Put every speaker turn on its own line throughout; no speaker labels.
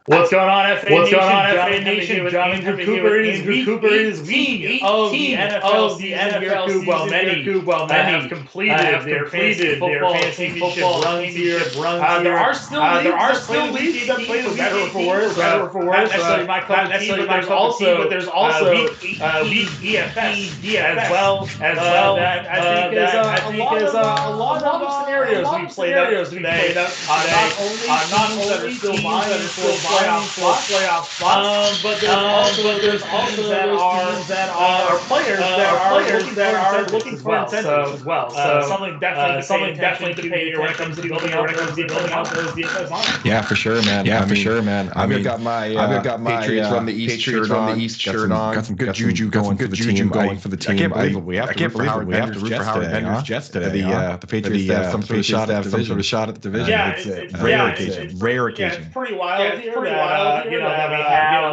What's going on, FA
What's
Nation?
going on, FA
Jonathan
Nation?
With
Jonathan
Andrew
Cooper.
Andrew Cooper is week 18 of the NFL season here, Coop. Well, many have completed their fantasy football championship runs here. There are still leagues that play the week for better or for worse. Not necessarily my cup of tea, but there's also week 18 DFS as well. That I think is a lot of scenarios to be played out today. Not only teams that are still vying for playoff spots, but there's also those teams that are players that are looking for incentives as well. So something definitely to pay attention to when it comes to building out those DFS lineups.
Yeah, for sure, man.
Yeah, for sure, man.
I've got my
Patriots run the East shirt on.
Got some good juju going for the team. I can't believe we have to root for Howard Bender's Jets today. The Patriots have some sort of shot at the division.
Yeah,
It's a rare occasion.
Yeah, it's pretty wild here that we have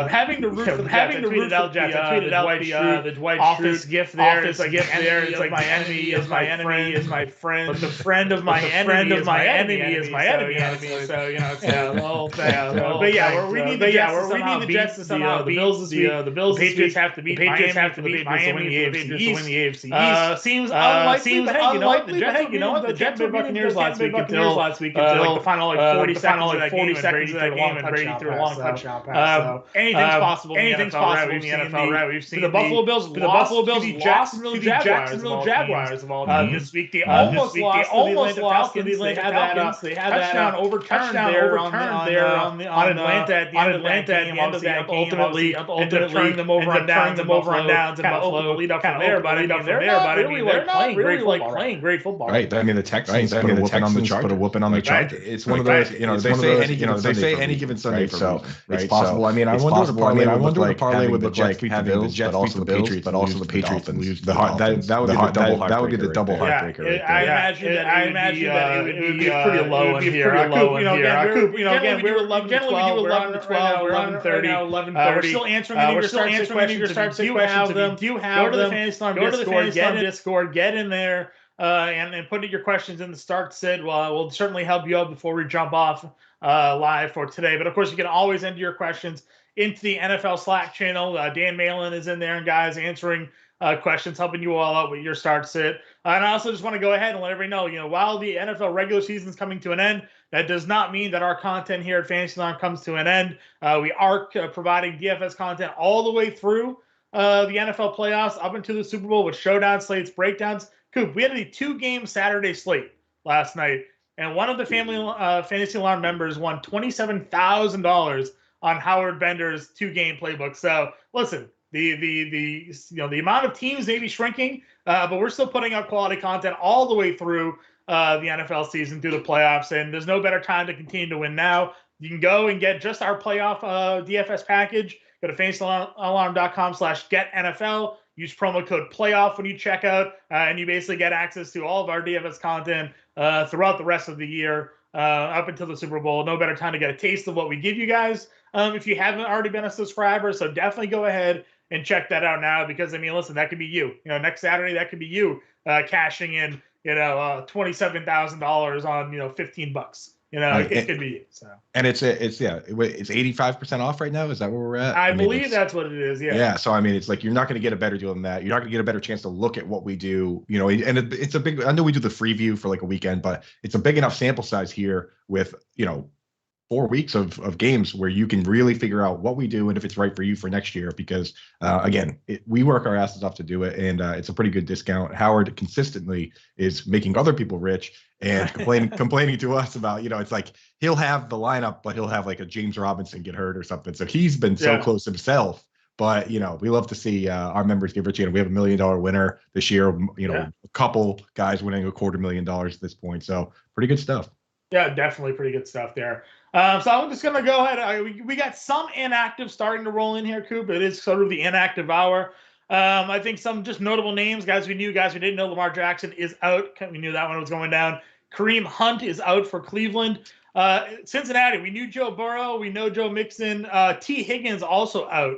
having to root for the Jets. I tweeted out the Dwight office gift there. It's like my enemy is my enemy is my friend, but the friend of my enemy is my enemy. So it's the whole thing. But yeah, we need the Jets to somehow beat the Bills this week. The Patriots have to beat Miami to win the AFC East. Seems unlikely, but hey, you know what? The Jets were Buccaneers last week until like the final 40 seconds of that game, and Brady threw a long touchdown pass. So anything's possible in the NFL, right? We've seen the Buffalo Bills lost to the Jacksonville Jaguars of all teams this week. They almost lost to the Atlanta Falcons. They had that touchdown overturned there on Atlanta at the end of that game. Ultimately turning them over on downs and Buffalo lead up from there. But I mean, they're not really playing great football.
Right. I mean, the Texans put a whooping on the Chargers. It's one of those, they say any given Sunday, so it's possible. I mean, I wonder what the parlay would look like having the Jets beat the Bills, but also the Patriots lose. That would be the double heartbreaker.
I imagine that it would be pretty low in here. Again, we were 11 to 12. We're 11:30. We're still answering any of your start sit questions. If you have them, go to the Fantasy Alarm Discord, get in there. And put your questions in the start sit. We'll certainly help you out before we jump off live for today. But of course, you can always enter your questions into the NFL Slack channel. Dan Malin is in there, and guys answering questions, helping you all out with your start sit. And I also just want to go ahead and let everybody know, while the NFL regular season is coming to an end, that does not mean that our content here at Fantasy Alarm comes to an end. We are providing DFS content all the way through the NFL playoffs up into the Super Bowl with showdown slates, breakdowns. Coop, we had a 2-game Saturday slate last night, and one of the Fantasy Alarm members won $27,000 on Howard Bender's 2-game playbook. So listen, the amount of teams may be shrinking, but we're still putting out quality content all the way through the NFL season, through the playoffs, and there's no better time to continue to win now. You can go and get just our playoff DFS package. Go to fantasyalarm.com/getNFL. Use promo code PLAYOFF when you check out, and you basically get access to all of our DFS content throughout the rest of the year, up until the Super Bowl. No better time to get a taste of what we give you guys if you haven't already been a subscriber. So definitely go ahead and check that out now, because, I mean, listen, that could be you. Next Saturday, that could be you cashing in, $27,000 on, $15. It could be you. So.
And it's 85% off right now. Is that where we're at?
I believe that's what it is. Yeah.
Yeah. So I mean, it's like you're not going to get a better deal than that. You're not going to get a better chance to look at what we do. And it's a big. I know we do the free view for like a weekend, but it's a big enough sample size here with 4 weeks of games where you can really figure out what we do and if it's right for you for next year. Because again, we work our asses off to do it, and it's a pretty good discount. Howard consistently is making other people rich and complaining to us about, it's like he'll have the lineup, but he'll have like a James Robinson get hurt or something. So he's been so close himself. But we love to see our members get rich. We have $1 million winner this year. A couple guys winning $250,000 at this point. So pretty good stuff.
Yeah, definitely pretty good stuff there. So I'm just going to go ahead. We got some inactive starting to roll in here, Coop. It is sort of the inactive hour. I think some just notable names, guys we knew, guys we didn't know. Lamar Jackson is out. We knew that one was going down. Kareem Hunt is out for Cleveland. Cincinnati, we knew Joe Burrow. We know Joe Mixon. T. Higgins also out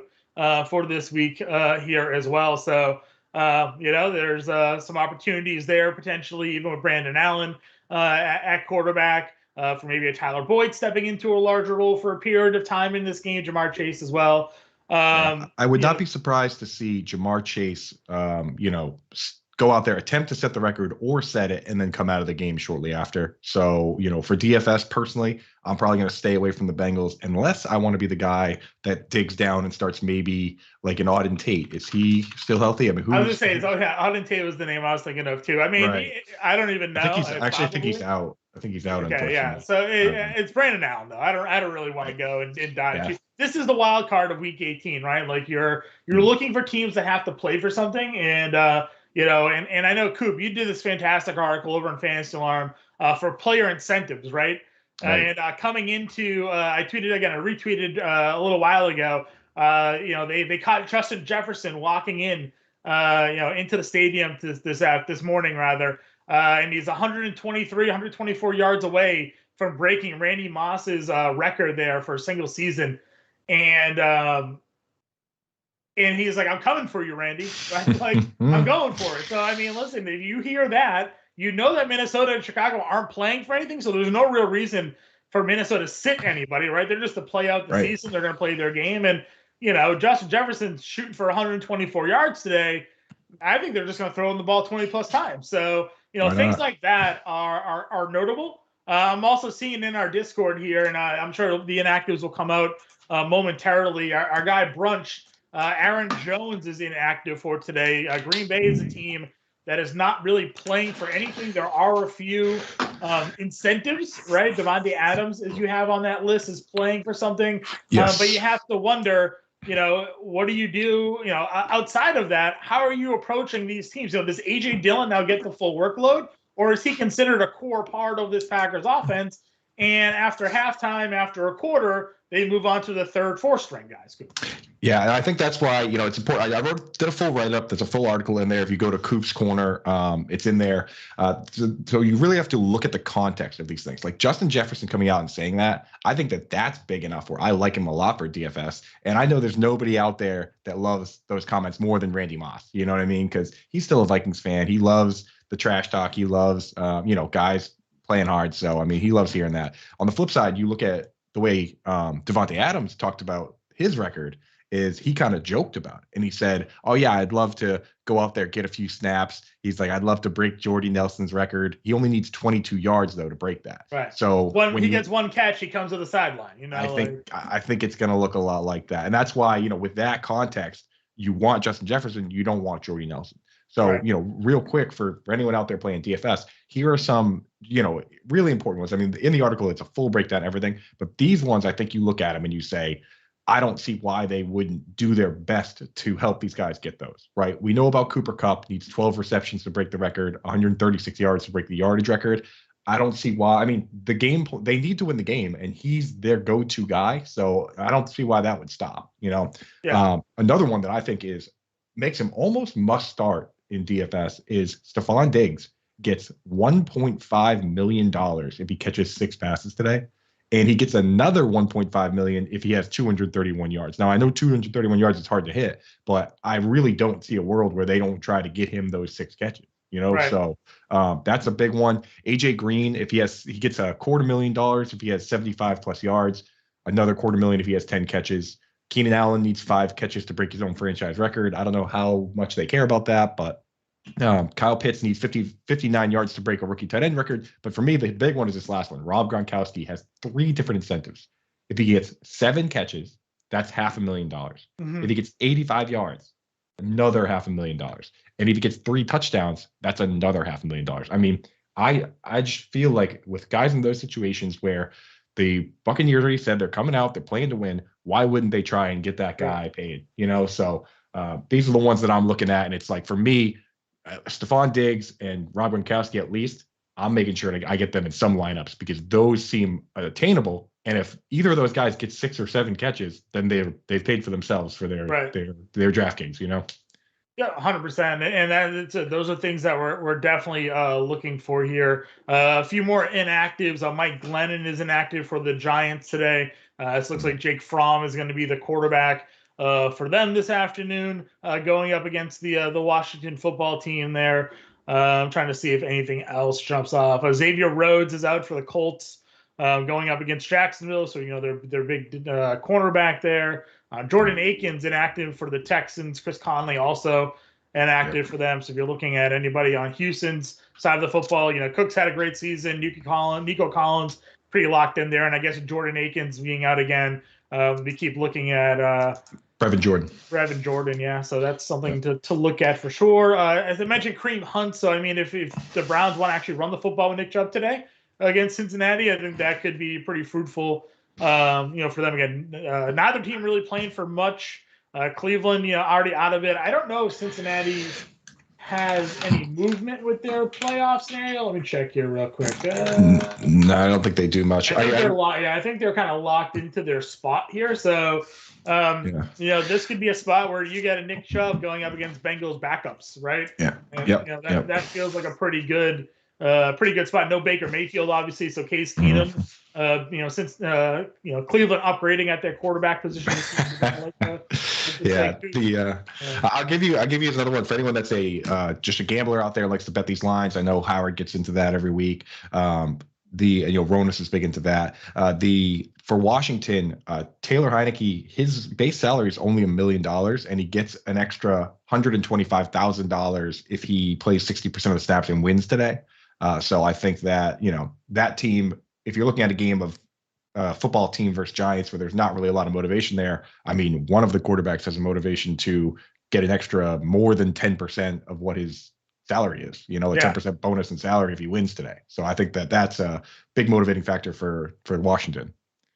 for this week here as well. So, there's some opportunities there, potentially, even with Brandon Allen at quarterback. for maybe a Tyler Boyd stepping into a larger role for a period of time in this game. Jamar Chase as well.
I would not be surprised to see Jamar Chase, go out there, attempt to set the record or set it, and then come out of the game shortly after. So, for DFS personally, I'm probably going to stay away from the Bengals unless I want to be the guy that digs down and starts maybe like an Auden Tate. Is he still healthy? I mean,
I was going to say, Auden Tate was the name I was thinking of too. I mean, right. I don't even know.
I think he's out. I think he's out.
Okay, yeah. So it's Brandon Allen though. I don't really want to go and dive. Yeah. This is the wild card of Week 18, right? Like you're looking for teams that have to play for something, and and I know Coop, you did this fantastic article over on Fantasy Alarm for player incentives, right? And coming into, I retweeted a little while ago. They caught Justin Jefferson walking in, into the stadium this morning rather. And he's 124 yards away from breaking Randy Moss's record there for a single season. And he's like, I'm coming for you, Randy. Right? Like, I'm going for it. So, I mean, listen, if you hear that, you know that Minnesota and Chicago aren't playing for anything. So there's no real reason for Minnesota to sit anybody, right? They're just to play out the season. They're going to play their game. And, Justin Jefferson's shooting for 124 yards today. I think they're just going to throw in the ball 20 plus times. So, things like that are notable. I'm also seeing in our Discord here, and I'm sure the inactives will come out momentarily. Our guy Brunch, Aaron Jones is inactive for today. Green Bay is a team that is not really playing for anything. There are a few incentives, right? Devontae Adams, as you have on that list, is playing for something. Yes. But you have to wonder, what do you do? Outside of that, how are you approaching these teams? Does Adrian Dillon now get the full workload, or is he considered a core part of this Packers offense? And after halftime, after a quarter, they move on to the third, fourth string guys.
Yeah, and I think that's why, it's important. I did a full write-up. There's a full article in there. If you go to Coop's Corner, it's in there. So you really have to look at the context of these things. Like Justin Jefferson coming out and saying that, I think that's big enough where I like him a lot for DFS. And I know there's nobody out there that loves those comments more than Randy Moss. You know what I mean? Because he's still a Vikings fan. He loves the trash talk. He loves, guys playing hard. So, I mean, he loves hearing that. On the flip side, you look at the way Devontae Adams talked about his record. Is he kind of joked about it. And he said, oh, yeah, I'd love to go out there, get a few snaps. He's like, I'd love to break Jordy Nelson's record. He only needs 22 yards, though, to break that.
Right.
So
when he gets one catch, he comes to the sideline.
I think it's going to look a lot like that. And that's why, with that context, you want Justin Jefferson. You don't want Jordy Nelson. So, real quick for anyone out there playing DFS, here are some, really important ones. I mean, in the article, it's a full breakdown, everything. But these ones, I think you look at them and you say, I don't see why they wouldn't do their best to help these guys get those, right? We know about Cooper Kupp, needs 12 receptions to break the record, 136 yards to break the yardage record. I don't see why. I mean, they need to win the game, and he's their go-to guy. So I don't see why that would stop, Yeah. Another one that I think makes him almost must start in DFS is Stefan Diggs gets $1.5 million if he catches 6 passes today. And he gets another $1.5 million if he has 231 yards. Now, I know 231 yards is hard to hit, but I really don't see a world where they don't try to get him those 6 catches. Right. So that's a big one. AJ Green, he gets $250,000 if he has 75 plus yards, another $250,000 if he has 10 catches. Keenan Allen needs 5 catches to break his own franchise record. I don't know how much they care about that, but Kyle Pitts needs 59 yards to break a rookie tight end record. But for me, the big one is this last one. Rob Gronkowski has 3 different incentives. If he gets 7 catches, that's $500,000. Mm-hmm. If he gets 85 yards, another $500,000. And if he gets 3 touchdowns, that's another $500,000. I mean, I just feel like with guys in those situations where the Buccaneers already said they're coming out, they're playing to win, why wouldn't they try and get that guy paid? So these are the ones that I'm looking at. And it's like, for me, Stefan Diggs and Rob Gronkowski, at least, I'm making sure I get them in some lineups because those seem attainable. And if either of those guys get 6 or 7 catches, then they've paid for themselves for their DraftKings,
Yeah, 100%. And those are things that we're definitely looking for here. A few more inactives. Mike Glennon is inactive for the Giants today. This looks like Jake Fromm is going to be the quarterback for them this afternoon, going up against the Washington football team there. I'm trying to see if anything else jumps off. Xavier Rhodes is out for the Colts. going up against Jacksonville. So, their big cornerback there. Jordan Akins inactive for the Texans. Chris Conley also inactive for them. So if you're looking at anybody on Houston's side of the football, Cook's had a great season. Nico Collins pretty locked in there. And I guess Jordan Akins being out again, we keep looking at
Brevin
Jordan, yeah. So that's something to look at for sure. As I mentioned, Kareem Hunt. So, I mean, if the Browns want to actually run the football with Nick Chubb today against Cincinnati, I think that could be pretty fruitful, for them again. Neither team really playing for much. Cleveland, already out of it. I don't know if Cincinnati has any movement with their playoff scenario. Let me check here real quick.
No, I don't think they do much.
I think they're kind of locked into their spot here. So, this could be a spot where you get a Nick Chubb going up against Bengals backups, right?
Yeah.
And, that feels like a pretty good spot. No Baker Mayfield, obviously. So Case Keenum, since Cleveland upgrading at their quarterback position.
I'll give you another one for anyone that's just a gambler out there, likes to bet these lines. I know Howard gets into that every week. Ronus is big into that. For Washington, Taylor Heineke, his base salary is only $1 million, and he gets an extra $125,000 if he plays 60% of the snaps and wins today. So I think that that team, if you're looking at a game of football team versus Giants where there's not really a lot of motivation there, I mean, one of the quarterbacks has a motivation to get an extra more than 10% of what his salary is, a 10% bonus in salary if he wins today. So I think that's a big motivating factor for Washington.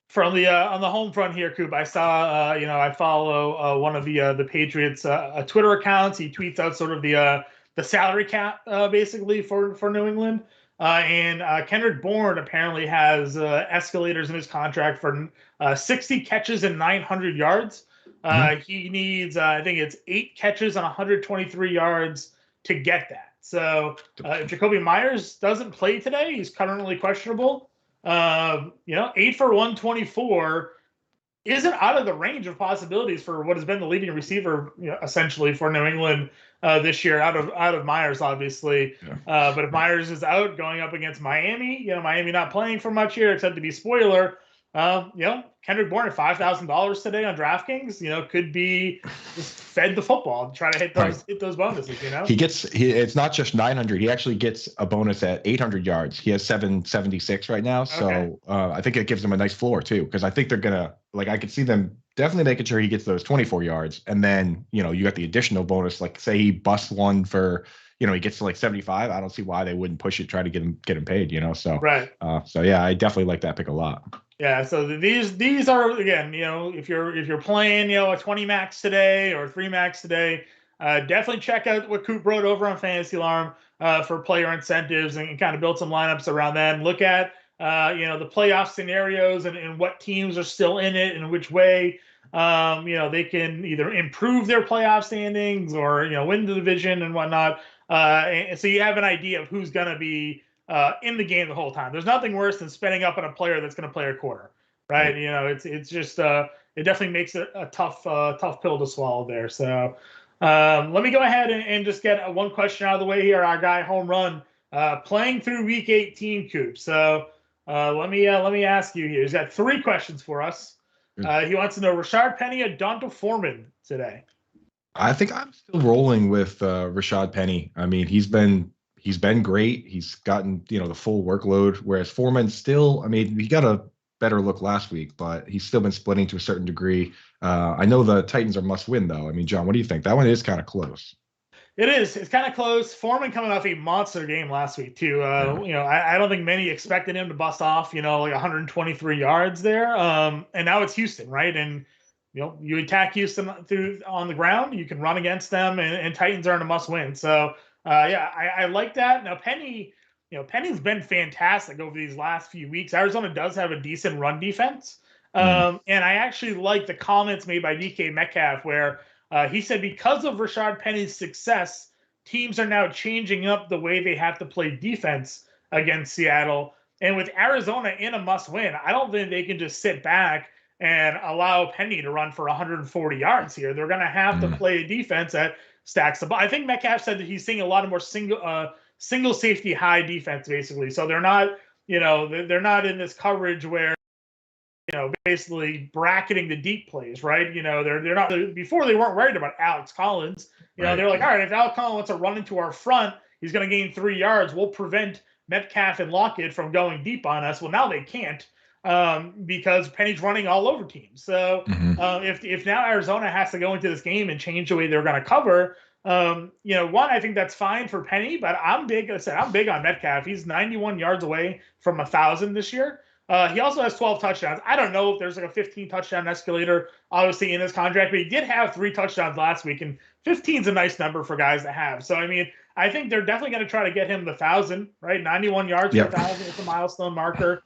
From the on the home front here, Coop, I saw I follow one of the Patriots Twitter accounts. He tweets out sort of the salary cap basically for New England, and Kendrick Bourne apparently has escalators in his contract for 60 catches and 900 yards. He needs I think it's 8 catches and 123 yards to get that. So if Jacoby Myers doesn't play today, he's currently questionable. 8 for 124 isn't out of the range of possibilities for what has been the leading receiver, essentially for New England this year, out of Myers, obviously. But if Myers is out going up against Miami, Miami not playing for much here except to be spoiler. Kendrick Bourne at $5,000 today on DraftKings, could be just fed the football and try to hit those bonuses.
It's not just 900. He actually gets a bonus at 800 yards. He has 776 right now, so I think it gives him a nice floor too. Because I think they're gonna I could see them definitely making sure he gets those 24 yards, and then you got the additional bonus. Like say he busts one for. He gets to 75. I don't see why they wouldn't push it, try to get him paid. So
right.
So yeah, I definitely like that pick a lot.
Yeah. So these are again, if you're playing, a 20 max today or 3 max today, definitely check out what Coop wrote over on Fantasy Alarm for player incentives and kind of build some lineups around that. And look at the playoff scenarios and what teams are still in it and which way. They can either improve their playoff standings or win the division and whatnot. And so you have an idea of who's going to be in the game the whole time. There's nothing worse than spending up on a player that's going to play a quarter, right? It's just it definitely makes it a tough pill to swallow there. So let me go ahead and just get one question out of the way here. Our guy Home Run playing through Week 18, Coop. So let me ask you here. He's got 3 questions for us. He wants to know Rashard Penny or Donta Foreman today.
I think I'm still rolling with Rashad Penny. I mean, he's been great. He's gotten the full workload, whereas Foreman still. I mean, he got a better look last week, but he's still been splitting to a certain degree. I know the Titans are must win though. I mean, John, what do you think? That one is kind of close.
It is. It's kind of close. Foreman coming off a monster game last week too. I don't think many expected him to bust off 123 yards there. And now it's Houston, right? And you attack Houston on the ground, you can run against them, and Titans are in a must-win. So, I like that. Now, Penny's been fantastic over these last few weeks. Arizona does have a decent run defense. And I actually like the comments made by DK Metcalf where he said because of Rashard Penny's success, teams are now changing up the way they have to play defense against Seattle. And with Arizona in a must-win, I don't think they can just sit back and allow Penny to run for 140 yards here. They're going to have to play a defense that stacks the ball. I think Metcalf said that he's seeing a lot of more single safety high defense, basically. So they're not they're not in this coverage where, basically bracketing the deep plays, right? They're not, before they weren't worried about Alex Collins. They're like, all right, if Alex Collins wants to run into our front, he's going to gain 3 yards. We'll prevent Metcalf and Lockett from going deep on us. Well, now they can't because Penny's running all over teams. So if now Arizona has to go into this game and change the way they're going to cover, I think that's fine for Penny, but I'm big on Metcalf. He's 91 yards away from 1,000 this year. He also has 12 touchdowns. I don't know if there's like a 15 touchdown escalator, obviously, in his contract, but he did have 3 touchdowns last week, and 15 is a nice number for guys to have. So, I think they're definitely going to try to get him the 1,000, right? 91 yards for 1,000 is a milestone marker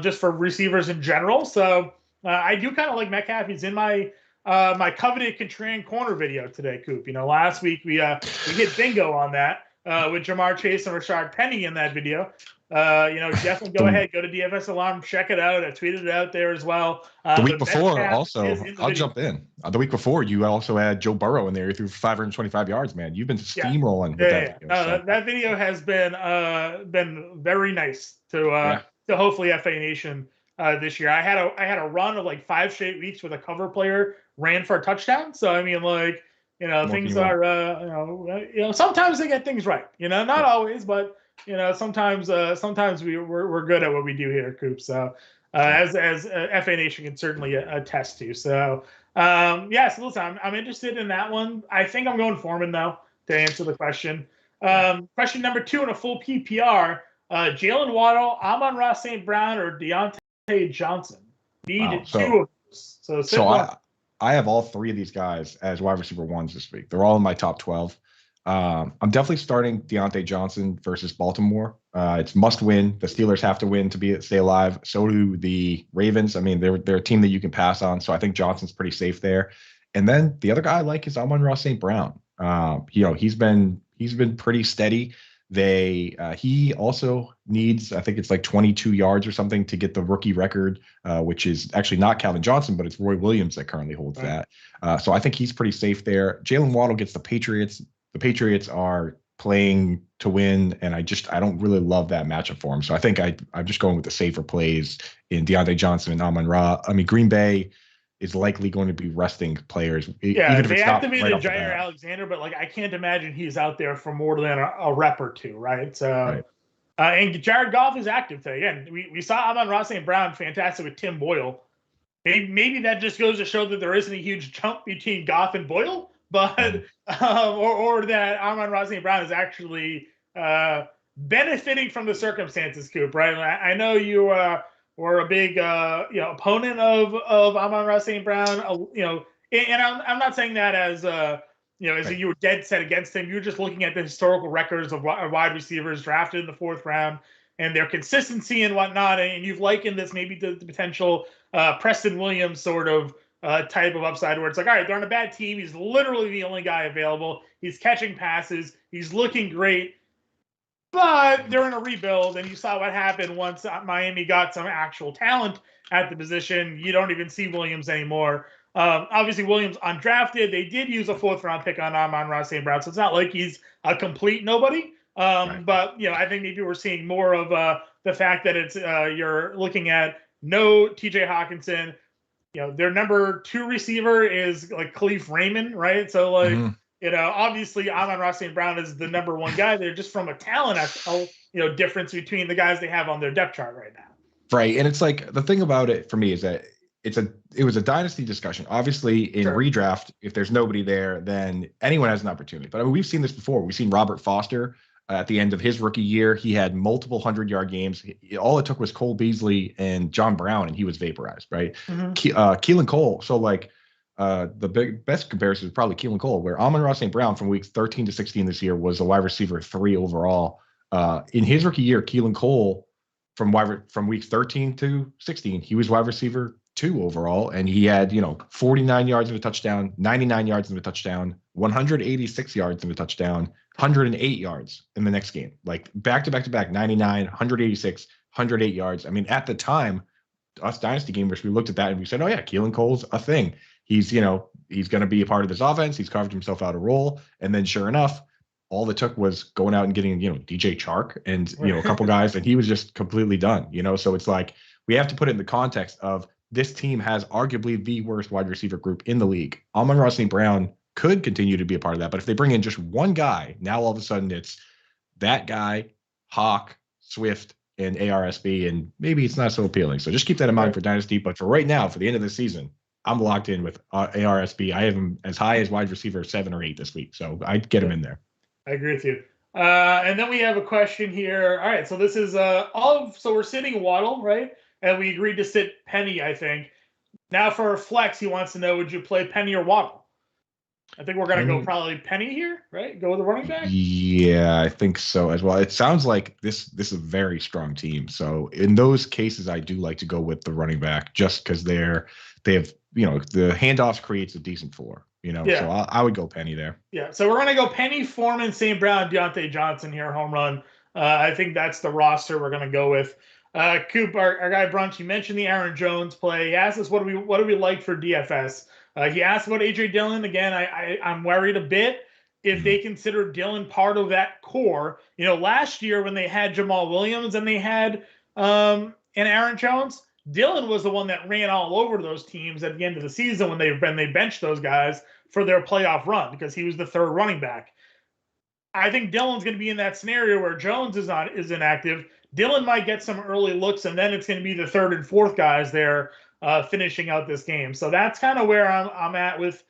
just for receivers in general. So, I do kind of like Metcalf. He's in my my coveted contrarian corner video today, Coop. Last week we hit bingo on that with Jamar Chase and Rashard Penny in that video. Definitely go ahead, go to DFS Alarm, check it out. I tweeted it out there as well.
The week before, also, I'll jump in. The week before, you also had Joe Burrow in there. You threw 525 yards, man. You've been steamrolling with that video.
That video has been very nice to hopefully FA Nation this year. I had a run of like 5 straight weeks with a cover player ran for a touchdown. So things are sometimes they get things right. Not always, but sometimes we're good at what we do here, Coop. So as FA Nation can certainly attest to. So so listen, I'm interested in that one. I think I'm going Foreman though to answer the question. Question number 2 in a full PPR: Jalen Waddle, Amon-Ra St. Brown, or Deontay Johnson. Need 2 of those. So
I have all 3 of these guys as wide receiver 1s this week. They're all in my top 12. I'm definitely starting Deontay Johnson versus Baltimore. It's must win. The Steelers have to win to stay alive. So do the Ravens. They're a team that you can pass on. So I think Johnson's pretty safe there. And then the other guy I like is Amon-Ra St. Brown. He's been pretty steady. He also needs, I think it's like 22 yards or something to get the rookie record, which is actually not Calvin Johnson, but it's Roy Williams that currently holds that. So I think he's pretty safe there. Jalen Waddle gets the Patriots. The Patriots are playing to win, and I don't really love that matchup for him. So I think I'm just going with the safer plays in Deontay Johnson and Amon-Ra. Green Bay is likely going to be resting players.
Yeah, even if they activated right Jair Alexander, but I can't imagine he's out there for more than a rep or 2, right? So, and Jared Goff is active today. Again, we saw Amon-Ra St. Brown fantastic with Tim Boyle. Maybe that just goes to show that there isn't a huge jump between Goff and Boyle, but or that Amon-Ra St. Brown is actually benefiting from the circumstances, Coop. Right? I know you were a big opponent of Amon-Ra St. Brown. And I'm not saying that as that you were dead set against him. You're just looking at the historical records of wide receivers drafted in the 4th round and their consistency and whatnot. And you've likened this maybe to the potential Preston Williams sort of type of upside where it's like, all right, they're on a bad team. He's literally the only guy available. He's catching passes. He's looking great. But they're in a rebuild, and you saw what happened once Miami got some actual talent at the position. You don't even see Williams anymore. Obviously, Williams undrafted. They did use a 4th-round pick on Amon-Ra St. Brown, so it's not like he's a complete nobody. But I think maybe we're seeing more of the fact that it's you're looking at no T.J. Hawkinson. Their number 2 receiver is like Khalif Raymond, right? So obviously Amon-Ra St. Brown is the number 1 guy. They're just from a talent, difference between the guys they have on their depth chart right now.
Right, and it's like the thing about it for me is that it was a dynasty discussion. Obviously, in redraft, if there's nobody there, then anyone has an opportunity. But we've seen this before. We've seen Robert Foster at the end of his rookie year. He had multiple 100-yard games. All it took was Cole Beasley and John Brown, and he was vaporized, right? Keelan Cole. So the best comparison is probably Keelan Cole, where Amon-Ra St. Brown from weeks 13 to 16 this year was a wide receiver 3 overall. In his rookie year, Keelan Cole from weeks 13 to 16, he was wide receiver 2 overall, and he had 49 yards of a touchdown, 99 yards of a touchdown, 186 yards of a touchdown, 108 yards in the next game, like back to back, 99, 186, 108 yards. At the time, us dynasty gamers, we looked at that and we said, oh yeah, Keelan Cole's a thing. He's going to be a part of this offense. He's carved himself out a role. And then sure enough, all it took was going out and getting, DJ Chark and, a couple guys, and he was just completely done, So it's like, we have to put it in the context of this team has arguably the worst wide receiver group in the league. Amon-Ra St. Brown could continue to be a part of that, but if they bring in just one guy, now all of a sudden it's that guy, Hawk, Swift, and ARSB, and maybe it's not so appealing. So just keep that in mind for Dynasty. But for right now, for the end of the season, I'm locked in with ARSB. I have him as high as wide receiver 7 or 8 this week, so I'd get him in there.
I agree with you. And then we have a question here. All right, so this is so we're sitting Waddle, right? And we agreed to sit Penny, I think. Now for a flex, he wants to know, would you play Penny or Waddle? I think we're going to go probably Penny here, right? Go with the running back?
Yeah, I think so as well. It sounds like this is a very strong team. So in those cases, I do like to go with the running back just because they have, the handoffs creates a decent floor, So I would go Penny there.
Yeah, so we're going to go Penny, Foreman, St. Brown, Deontay Johnson here, home run. I think that's the roster we're going to go with. Coop, our guy Brunch, you mentioned the Aaron Jones play. He asked us what do we like for DFS. He asked about Adrian Dillon. Again, I'm worried a bit if they consider Dillon part of that core. Last year when they had Jamal Williams and they had and Aaron Jones, Dillon was the one that ran all over those teams at the end of the season when they benched those guys for their playoff run because he was the third running back. I think Dillon's going to be in that scenario where Jones is inactive. Dillon might get some early looks, and then it's going to be the third and fourth guys there finishing out this game. So that's kind of where I'm at with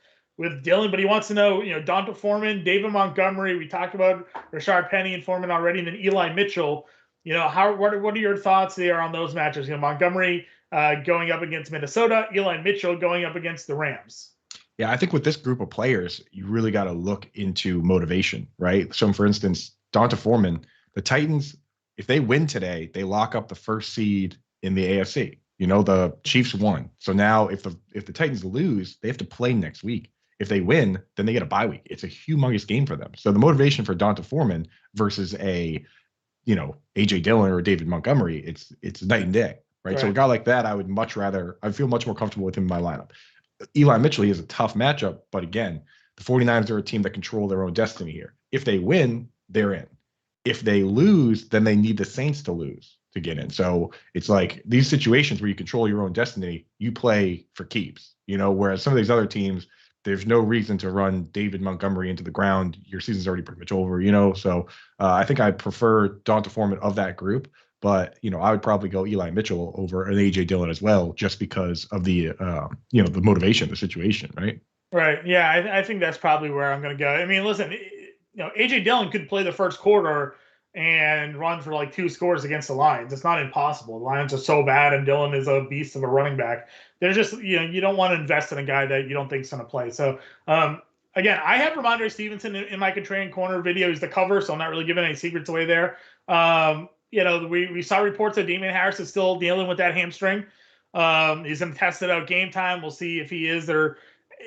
Dillon. But he wants to know, Donta Foreman, David Montgomery. We talked about Rashard Penny and Foreman already, and then Eli Mitchell. What are your thoughts there on those matches? Montgomery going up against Minnesota, Eli Mitchell going up against the Rams.
Yeah, I think with this group of players, you really got to look into motivation, right? So, for instance, Donta Foreman, the Titans, if they win today, they lock up the first seed in the AFC. The Chiefs won. So now if the Titans lose, they have to play next week. If they win, then they get a bye week. It's a humongous game for them. So the motivation for Donta Foreman versus a, AJ Dillon or David Montgomery, it's night and day, right? So a guy like that, I feel much more comfortable with him in my lineup. Eli Mitchell, he is a tough matchup, but again, the 49ers are a team that control their own destiny here. If they win, they're in. If they lose, then they need the Saints to lose to get in. So it's like these situations where you control your own destiny, you play for keeps, whereas some of these other teams, there's no reason to run David Montgomery into the ground. Your season's already pretty much over, So I think I prefer Donta Foreman of that group. But, I would probably go Eli Mitchell over an A.J. Dillon as well, just because of the, the motivation, the situation, right?
Right. Yeah, I think that's probably where I'm going to go. I mean, listen, A.J. Dillon could play the first quarter and run for like 2 scores against the Lions. It's not impossible. The Lions are so bad, and Dillon is a beast of a running back. There's just, you don't want to invest in a guy that you don't think is going to play. So, again, I have Ramondre Stevenson in my contrarian corner video. He's the cover, so I'm not really giving any secrets away there. We saw reports that Damian Harris is still dealing with that hamstring. He's going to test it out game time. We'll see if he is or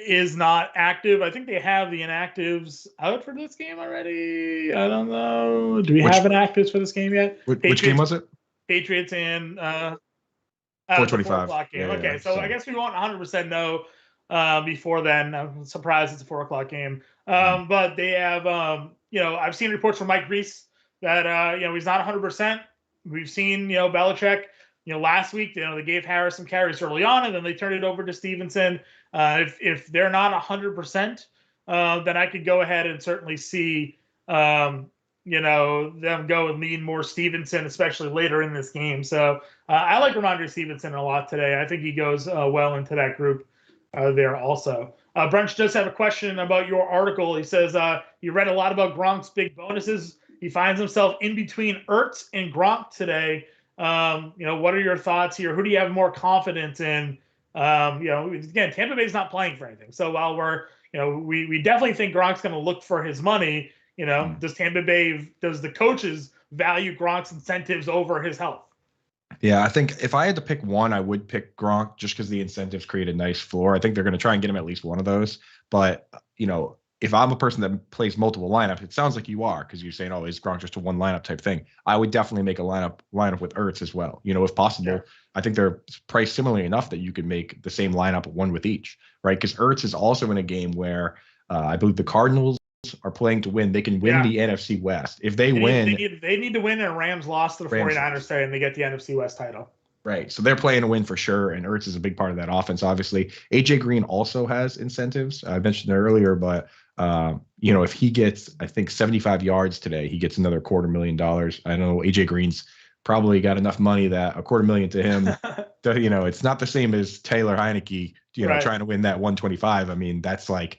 is not active. I think they have the inactives out for this game already. I don't know. Do we have inactives for this game yet?
Which game was it?
Patriots and
4:25
4 o'clock game. Okay, so I guess we won't 100% know before then. I'm surprised it's a 4 o'clock game. But they have, I've seen reports from Mike Reese that he's not 100%. We've seen Belichick. Last week they gave Harris some carries early on, and then they turned it over to Stevenson. If they're not 100%, then I could go ahead and certainly see them go and lean more Stevenson, especially later in this game. So I like Ramondre Stevenson a lot today. I think he goes well into that group there also. Brunch does have a question about your article. He says you read a lot about Gronk's big bonuses. He finds himself in between Ertz and Gronk today. What are your thoughts here? Who do you have more confidence in? Again, Tampa Bay's not playing for anything. So while we definitely think Gronk's going to look for his money, does the coaches value Gronk's incentives over his health?
Yeah, I think if I had to pick one, I would pick Gronk just because the incentives create a nice floor. I think they're going to try and get him at least one of those. But, if I'm a person that plays multiple lineups, it sounds like you are because you're saying, is Gronk just a one lineup type thing? I would definitely make a lineup with Ertz as well. If possible. Yeah. I think they're priced similarly enough that you could make the same lineup one with each, right? Because Ertz is also in a game where I believe the Cardinals are playing to win. They can win the NFC West. If they win,
they need to win, and Rams lost to the 49ers today, and they get the NFC West title.
Right. So they're playing to win for sure, and Ertz is a big part of that offense, obviously. AJ Green also has incentives. I mentioned it earlier, but if he gets, I think, 75 yards today, he gets another $250,000. I know AJ Green's probably got enough money that $250,000 to him, it's not the same as Taylor Heineke, trying to win that 125. I mean, that's like,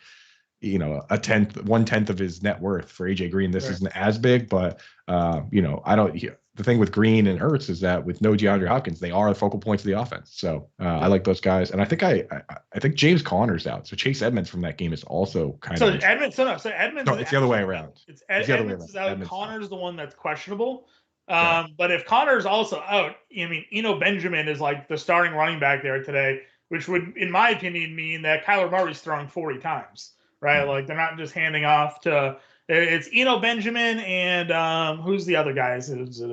one-tenth of his net worth for AJ Green. This isn't as big, but the thing with Green and Ertz is that with no DeAndre Hopkins, they are the focal points of the offense. So I like those guys, and I think James Conner's out, so Chase Edmonds from that game is also kind of.
Edmonds. No,
it's the other way around.
Edmonds is out. Conner's the one that's questionable. But if Conner's also out, Eno Benjamin is like the starting running back there today, which would, in my opinion, mean that Kyler Murray's throwing 40 times. Right, like they're not just handing off to. It's Eno Benjamin and who's the other guys? Is it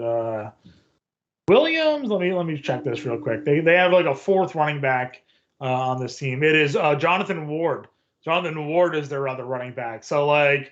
Williams? Let me check this real quick. They have like a fourth running back on this team. It is Jonathan Ward. Jonathan Ward is their other running back. So it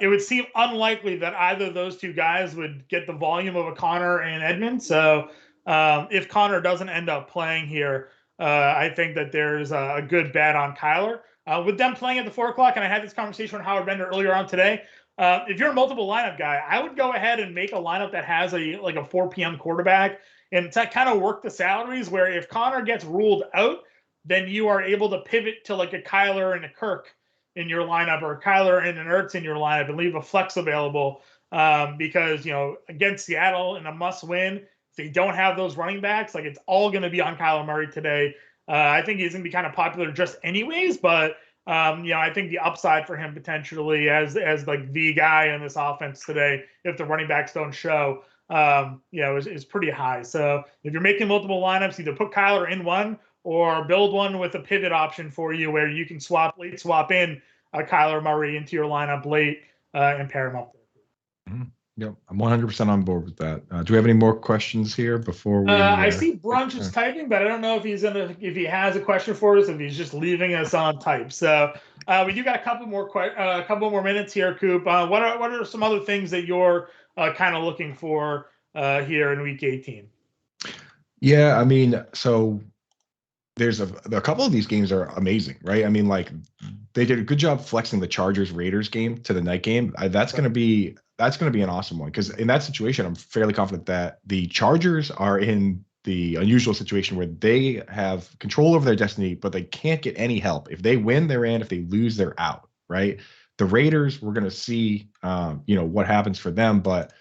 would seem unlikely that either of those two guys would get the volume of a Conner and Edmonds. So if Conner doesn't end up playing here, I think that there's a good bet on Kyler. With them playing at the 4 o'clock, and I had this conversation with Howard Bender earlier on today, if you're a multiple lineup guy, I would go ahead and make a lineup that has a 4 p.m. quarterback and to kind of work the salaries where if Conner gets ruled out, then you are able to pivot to like a Kyler and a Kirk in your lineup or a Kyler and an Ertz in your lineup and leave a flex available because, against Seattle in a must win, if they don't have those running backs, like it's all going to be on Kyler Murray today. I think he's going to be kind of popular just anyways, but I think the upside for him potentially as like the guy in this offense today, if the running backs don't show, is pretty high. So if you're making multiple lineups, either put Kyler in one or build one with a pivot option for you where you can swap in Kyler Murray into your lineup late and pair him up there.
Mm-hmm. Yep, I'm 100% on board with that. Do we have any more questions here before we?
I see Brunch is typing, but I don't know if if he has a question for us, if he's just leaving us on type. So we do got a couple more minutes here, Coop. What are some other things that you're kind of looking for here in Week 18?
Yeah, I mean, so there's a couple of these games are amazing, right? I mean, like they did a good job flexing the Chargers-Raiders game to the night game. That's going to be an awesome one because in that situation, I'm fairly confident that the Chargers are in the unusual situation where they have control over their destiny, but they can't get any help. If they win, they're in. If they lose, they're out, right? The Raiders, we're going to see, what happens for them, but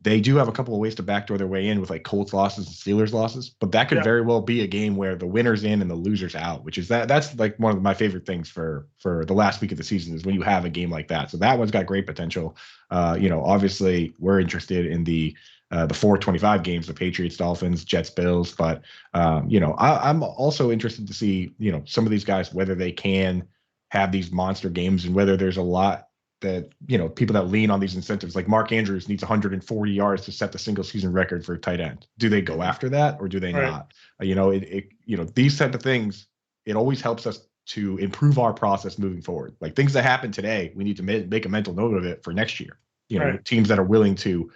they do have a couple of ways to backdoor their way in with like Colts losses and Steelers losses, but that could very well be a game where the winner's in and the loser's out, which is that's like one of my favorite things for the last week of the season is when you have a game like that. So that one's got great potential. Obviously we're interested in the 4:25 games, the Patriots, Dolphins, Jets, Bills, but I'm also interested to see, some of these guys, whether they can have these monster games and whether there's a lot that, people that lean on these incentives, like Mark Andrews needs 140 yards to set the single season record for tight end. Do they go after that or do they not? These type of things, it always helps us to improve our process moving forward. Like things that happen today, we need to make a mental note of it for next year. Teams that are willing to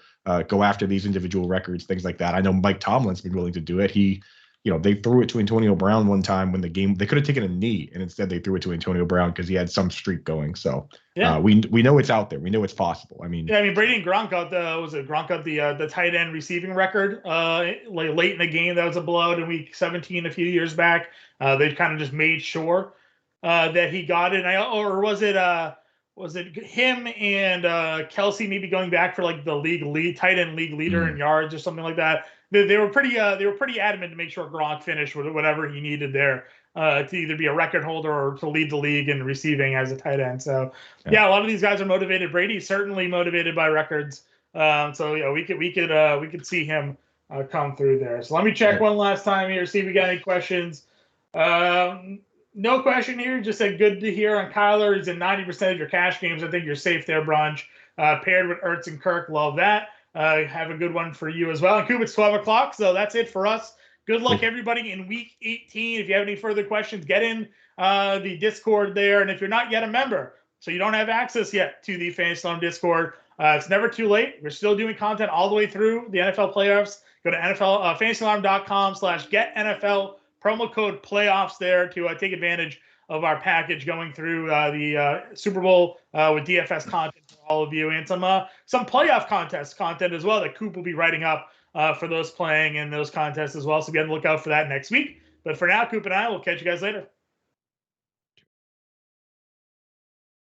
go after these individual records, things like that. I know Mike Tomlin's been willing to do it. They threw it to Antonio Brown one time when the game, they could have taken a knee and instead they threw it to Antonio Brown because he had some streak going. So we know it's out there. We know it's possible. I mean,
Brady and Gronk got the tight end receiving record late in the game. That was a blowout in Week 17 a few years back. They kind of just made sure that he got it. Or was it him and Kelsey maybe going back for like the tight end league leader in yards or something like that? They were pretty adamant to make sure Gronk finished with whatever he needed there to either be a record holder or to lead the league in receiving as a tight end. So a lot of these guys are motivated. Brady's certainly motivated by records. We could see him come through there. So let me check one last time here, see if we got any questions. No question here. Just said good to hear on Kyler. He's in 90% of your cash games. I think you're safe there, Brunch. Paired with Ertz and Kirk. Love that. Have a good one for you as well. And Coop, it's 12 o'clock, so that's it for us. Good luck, everybody, in Week 18. If you have any further questions, get in the Discord there. And if you're not yet a member, So you don't have access yet to the Fantasy Alarm Discord. It's never too late. We're still doing content all the way through the NFL playoffs. Go to fantasyalarm.com/getNFL, promo code playoffs there to take advantage of our package going through the Super Bowl with DFS content for all of you, and some playoff contest content as well that Coop will be writing up for those playing in those contests as well. So be on the lookout for that next week. But for now, Coop and I will catch you guys later.